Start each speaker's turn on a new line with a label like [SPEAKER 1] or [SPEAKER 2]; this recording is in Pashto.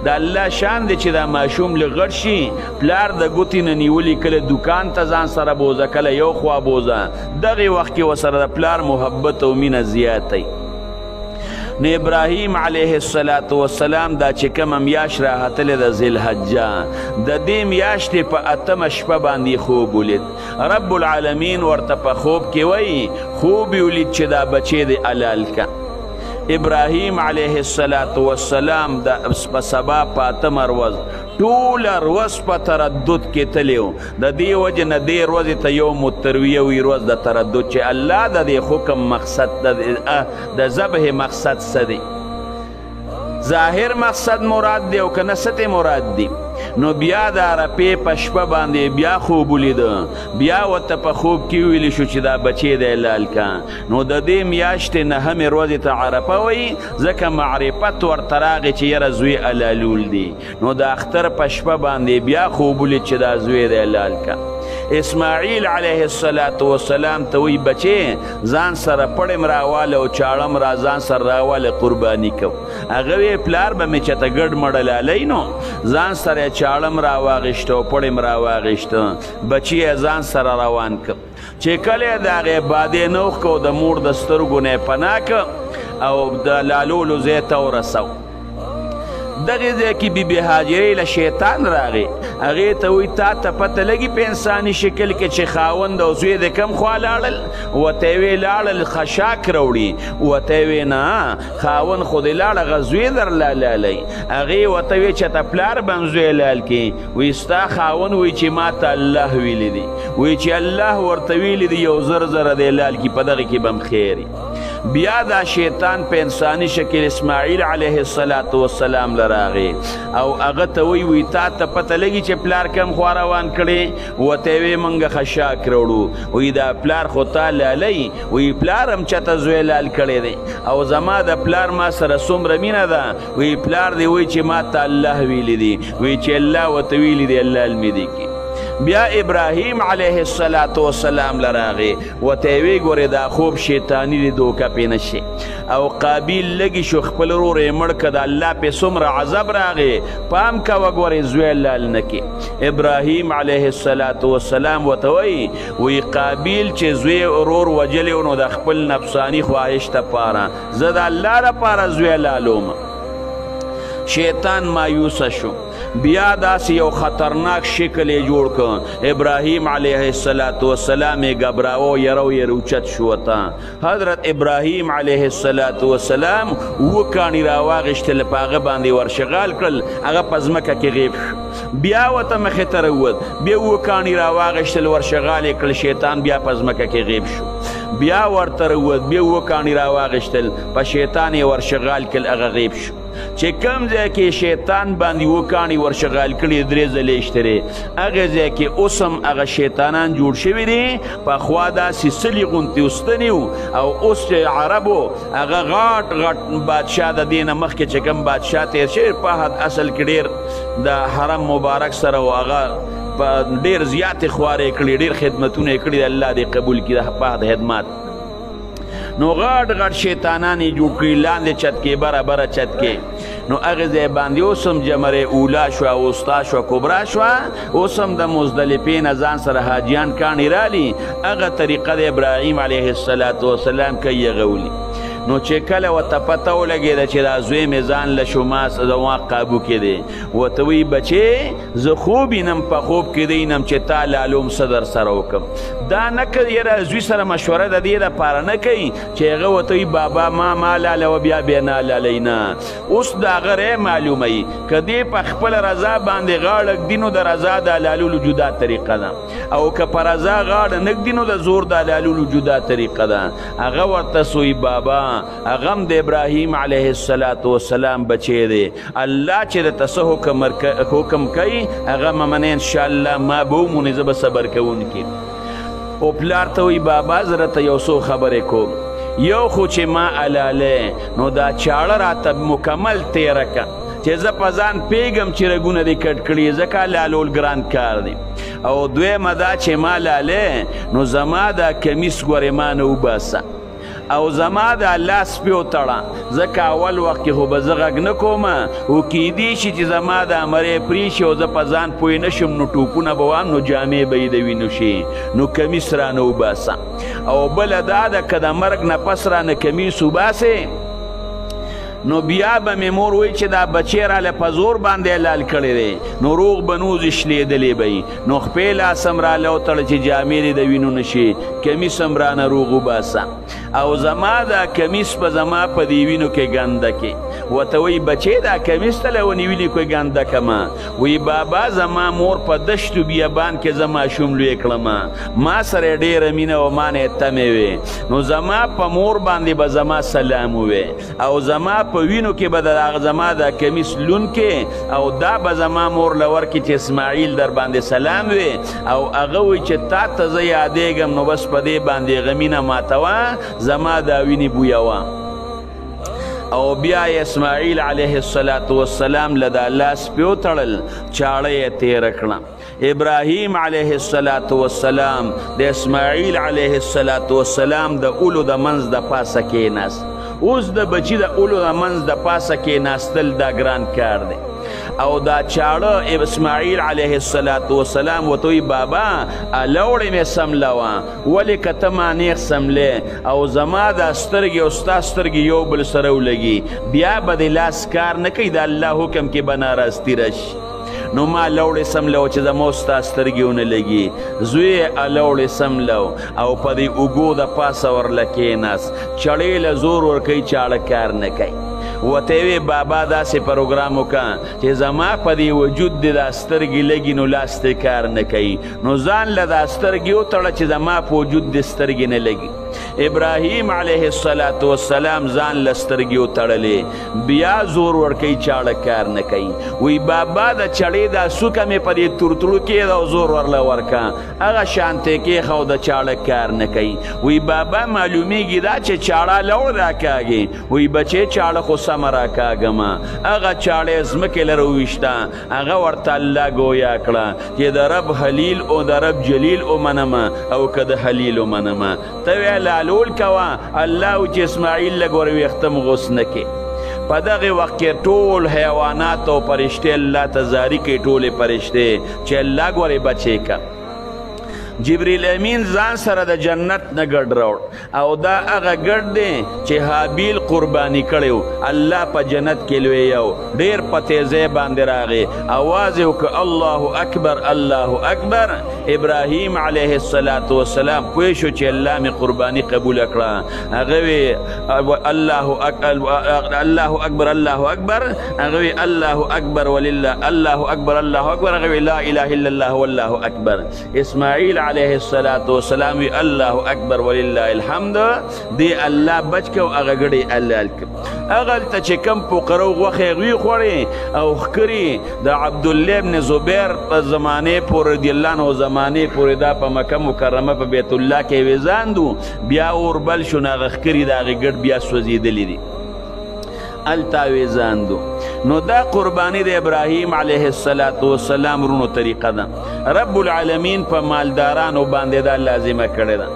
[SPEAKER 1] د الله شان دی چې دا ماشوم لږ غټ شي پلار د ګوتې نه نیولي کله دوکان ته ځان سره بوزه کله یو خوا بوزه دغې وخت کې ورسره د پلار محبت او مینه زیاتی نو ابراهیم علیه السلام دا چې کومه میاشت راختلې د ذوالحجه د دې میاشتې په 8مه شپه باندې خوب ولید رب العالمین ورته په خوب کې وایي خوب یې ولید چې دا بچی دی حلال که ابراهیم علیه السلام په سبا په 8مه ورځ ټوله ورځ په تردد کې تلی و د دې وجې نه دې ورځې ته یوم الترویه وي ورځ د تردد چې الله د دې حکم مقصد د ذبح مقصد څه دی ظاهر مقصد مراد دی او که نه څه مراد دی نو بیا د عرفې په شپه باندې بیا خوب ولیده بیا ورته په خوب کې ویلی شو چې دا بچی دی حلال که نو د دې میاشتې 9مې ورځې ته عرفه وایي ځکه معرفت ورته راغی چې یاره زوی حلالول دی نو د اختر په شپه باندې بیا خوب ولید چې دا زوی دی حلال که اسماعیل علیه السلام ته وی بچی ځان سره پړم راواله او چاړم را ځان سره راواله قرباني کو هغه وی پلار به مې چېرته ګډ مړه لالی نو ځان سره چاړم راواغېسته او پړم راواغېسته بچی یې ځان سره روان که چې کله یې د هغې بادې نه وښکه د مور د سترګو نه یې پناه که او د لالولو ځای ته ورسو دغه ځای کې بیبي هاجرې له شیطان راغی هغې ته وایي تا ته پته لګي په انساني شکل کې چې خاوند او زوی د کوم خوا لاړل ورته یې ویې لاړل خشاک راوړي ورته یې ویې نه خاوند خو دې لاړه هغه زوی درله لالی هغې ورته ویې چې ته پلار به هم زوی لال کړي وایي ستا خاوند وایي چې ما ته الله ویلی دی وایي چې الله ورته ویلی دی یو زر دی لال کړي په دغې کې به هم خیر بیا دا شیطان په انساني شکل اسماعیل علیه السلام لراغی او هغه ته وی تا ته پته لګي چې پلار کم خوا روان کړي ورته یې ویې موږ خشاک راوړو وی دا پلار خو تا لالی وی پلار هم چېرته زوی لال کړی دی او زما د پلار ما سره څومره مینه ده وی پلار دی وی چې ما ته الله ویلی دی وی چې الله ورته ویلی دی الله علمي دی کی بیا ابراهیم علیه السلام لراغی ورته یې ویې ګورې دا خوب شیطاني دی دوکه پې نشي او قابیل لګي شو خپل ورور یې مړ که د الله پې څومره عذاب راغی پام کوه ګورې زوی لال نه کې ابراهیم علیه السلام ورته وایي قابیل چې زوی ورور وجلی و نو د خپل نفساني خواهش دپاره زه د الله دپاره زوی لالوم شیطان مایوسه شو بیا داسې یو خطرناک شکل یې جوړ که ابراهیم علیه السلام یې ګبراوه یرو یې اوچت شو ته حضرت ابراهیم علیه السلام 7 کاڼي راواغېشتل په هغه باندې ورشغال کړل هغه په ځمکه کې غیب شو بیا ورته مخې ته راووت بیا 7 کاڼي راواغېشتل ورشغال یې کړل شیطان بیا په ځمکه کې غیب شو بیا ورته راووت بیا 7 کاڼي راواغېشتل په شیطان یې ورشغال کړل هغه غیب شو چې کوم ځای کې شیطان باندې 7 کاڼي ورشغال کړي 3 ځلې ایشترې هغه ځای کې اوس هم هغه شیطانان جوړ شوي دي پخوا داسې سلي غوندې اوستني وو او اوس چې عربو هغه غټ بادشاه د دې نه مخکې چې کوم بادشاه تېر شوی فهد اصل کې ډېر د حرم مبارک سره و هغه په ډېر زیاتې خوارې کړي ډېر خدمتونه یې کړي الله دې قبول کړي د فهد خدمات نو غټ شیطانان یې جوړ کړي لاندې چت کې برابره چت کې نو هغې ځای باندې اوس هم جمرې اولا شوه وسطا شوه کبرا شوه اوس هم د مزدلفې نه ځان سره حاجیان کاڼي رالي هغه طریقه د ابراهیم علیه السلام کوي هغه ولي نو چې کله ورته پته ولګېده چې دا زوی مې ځان له شما زما قابو کې دی ورته وایي بچې زه خوب وینم په خوب کې دی وینم چې تا لالوم څه در سره وکړم دا نه کوي یاره زوی سره مشوره د دې دپاره نه کوي چې هغه ورته وایي بابا ما لالوه بیا نه لالی نه اوس د هغه رای معلوموي که دې په خپله رضا باندې غاړه ږدي نو د رضا د حلالولو جدا طریقه ده او که په رضا غاړه نه ږدي نو د زور د حلالولو جدا طریقه ده هغه ورته سوی بابا هغه د ابراهیم علیه السلام بچی دی الله چې د ته حکم کوي هغه ممنه انشاءالله ما به ومونې زه به صبر کوونکي او پلار ته وایي بابا زه راته یو څو خبرې کوم یو خو چې ما حلالی نو دا چاړه راته مکمل تیره که چې زه په ځان پیږم چې رګونه دې کټ کړي ځکه لالول ګران کار دی او دویمه دا چې ما لالی نو زما دا کمیس ګورې ما نه وباسه او زما د لاس پې وتړه ځکه اول وخت کې خو به زه غږ نه کوم او کیدی شي چې زما د امرې پرې شي او زه په ځان پوه نه شم نو ټوپونه به وام نو جامې به یې د وینو شي نو کمیس رانه وباسه او بله دا ده که د مرګ نه پس رانه کمیس وباسې نو بیا به مې مور وایي چې دا بچی راله په زور باندې حلال کړی دی نو روغ به نو شلېدلی به وي نو خپې لاس هم راله وتړه چې جامې دې د وینو نه شي کمیس هم رانه روغ وباسه او زما دا کمیس په زما په دې وینو کې ګنده کې ورته وایي بچی دا کمیس ته له ونیولي کوی ګنده کړمه وایي بابا زما مور په دشتو بیابان کې زه ماشوم لوی کړمه ما سره ډېره مینه و ما نه تمې وې نو زما په مور باندې به زما سلام ووې او زما په وینو کې به د هغه زما د کمیس لون کې او دا به زما مور له ورکړي چې اسماعیل در باندې سلام وي او هغه وایي چې تا ته زه یادېږم نو بس په دې باندې غمینه ماتوه زما دا وینې بویوه او بیا اسماعیل علیه السلام له دا لاس پې وتړل چاړه یې تېره کړه ابراهیم علیه السلام د اسماعیل علیه السلام د اولو د منځ د پاسه کېناست اوس د بچي د اولو د منځ د پاسه کېناستل دا ګران کار دی او دا چاړه اسماعیل علیه السلام ورته وایي بابا لوړې مې سملوه ولې که ته ما نیغ سملې او زما دا سترګې او ستا سترګې یو بل سره ولګي بیا به د لاس کار نه کوي د الله حکم کې به ناراستی راشي نو ما لوړې سملو چې زما ستا سترګې ونه لګي زوی یې لوړې سملو او په دې اوږو د پاسه ورله کېناست چړې له زور ورکوي چاړه کار نه کوي ورته وی بابا داسې پروګرام وکړه چې زما په دې وجود دې دا سترګې لګي نو لاس دې کار نه کوي نو ځان له دا سترګې وتړه چې زما په وجود دې سترګې نه لګي ابراهیم علیه السلام ځان له سترګې وتړلې بیا زور ورکوي چاړه کار نه کوي وی بابا د چړې دا څوکه مې په دې تورتړو کې ده او زور ورله ورکه هغه شانتې کېښه او د چاړه کار نه کوي وی بابا معلومیږي دا چې چاړه لوړ راکاږي وی بچې چاړه خو سمه راکاږمه هغه چاړه ځمکې له راوویشته هغه ورته الله ګویا کړه چې د رب خلیل او د رب جلیل ومنمه او که د خلیل ومنمه ته وی لالول کوه الله و چې اسماعیل لږ ور ویښته مغوس نه کې په دغه وخت کې ټول حیوانات او فرشتې الله ته زاري کوي ټولې فرشتې چې الله ګورې بچې که جبریل امین ځان سره د جنت نه ګډ راوړ او دا هغه ګډ دی چې حابیل قرباني کړی و الله په جنت کې لویو ډېر په تیزۍ باندې راغی اواز یې وکړه الله اکبر الله اکبر ابراهیم علیه السلام پوه شو چې الله مې قرباني قبوله کړه هغه وی الله اکبر الله اکبر هغه وی الله اکبر ولله الله اکبر الله اکبر هغه وی لا اله الا الله والله اکبر اسماعیل علیه السلام وی الله اکبر ولله الحمد دی الله بچ کو هغه ګړی حلال کړ هغه ته چې کم فقرو غوښې هغوی خوړې او ښکرې د عبدالله ابن زبیر په زمانې پورې رضی الله عنه زمانې پورې دا په مکه مکرمه په بیت الله کې ویزاندو بیا اور بل شو نو هغه ښکرې د هغې ګډ بیا سوځېدلي دي هلته ویزاندو نو دا قربانی د ابراهیم علیه السلام رونو طریقه ده رب العالمین په مالدارانو باندې دا لازمه کړې ده